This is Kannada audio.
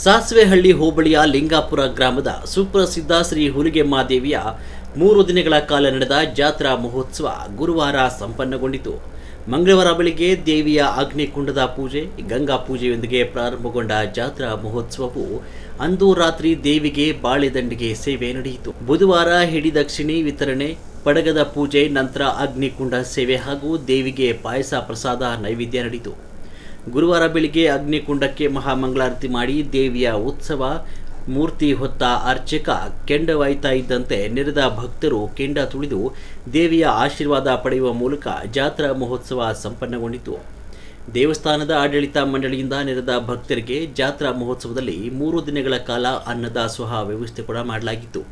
ಸಾಸ್ವೆಹಳ್ಳಿ ಹೋಬಳಿಯ ಲಿಂಗಾಪುರ ಗ್ರಾಮದ ಸುಪ್ರಸಿದ್ಧ ಶ್ರೀ ಹುಲಿಗೆಮ್ಮ ದೇವಿಯ 3 ದಿನಗಳ ಕಾಲ ನಡೆದ ಜಾತ್ರಾ ಮಹೋತ್ಸವ ಗುರುವಾರ ಸಂಪನ್ನಗೊಂಡಿತು. ಮಂಗಳವಾರ ಬೆಳಿಗ್ಗೆ ದೇವಿಯ ಅಗ್ನಿಕುಂಡದ ಪೂಜೆ, ಗಂಗಾ ಪೂಜೆಯೊಂದಿಗೆ ಪ್ರಾರಂಭಗೊಂಡ ಜಾತ್ರಾ ಮಹೋತ್ಸವವು ಅಂದು ರಾತ್ರಿ ದೇವಿಗೆ ಬಾಳೆದಂಡಿಗೆ ಸೇವೆ ನಡೆಯಿತು. ಬುಧವಾರ ಹಿಡಿದಕ್ಷಿಣೆ ವಿತರಣೆ, ಪಡಗದ ಪೂಜೆ ನಂತರ ಅಗ್ನಿಕುಂಡ ಸೇವೆ ಹಾಗೂ ದೇವಿಗೆ ಪಾಯಸ ಪ್ರಸಾದ ನೈವೇದ್ಯ ನಡೆಯಿತು. ಗುರುವಾರ ಬೆಳಿಗ್ಗೆ ಅಗ್ನಿಕುಂಡಕ್ಕೆ ಮಹಾಮಂಗಳಾರತಿ ಮಾಡಿ ದೇವಿಯ ಉತ್ಸವ ಮೂರ್ತಿ ಹೊತ್ತ ಅರ್ಚಕ ಕೆಂಡ ಒಯ್ತಾ ಇದ್ದಂತೆ ನೆರೆದ ಭಕ್ತರು ಕೆಂಡ ತುಳಿದು ದೇವಿಯ ಆಶೀರ್ವಾದ ಪಡೆಯುವ ಮೂಲಕ ಜಾತ್ರಾ ಮಹೋತ್ಸವ ಸಂಪನ್ನಗೊಂಡಿತು. ದೇವಸ್ಥಾನದ ಆಡಳಿತ ಮಂಡಳಿಯಿಂದ ನೆರೆದ ಭಕ್ತರಿಗೆ ಜಾತ್ರಾ ಮಹೋತ್ಸವದಲ್ಲಿ 3 ದಿನಗಳ ಕಾಲ ಅನ್ನದಾಸೋಹ ವ್ಯವಸ್ಥೆ ಕೂಡ ಮಾಡಲಾಗಿತ್ತು.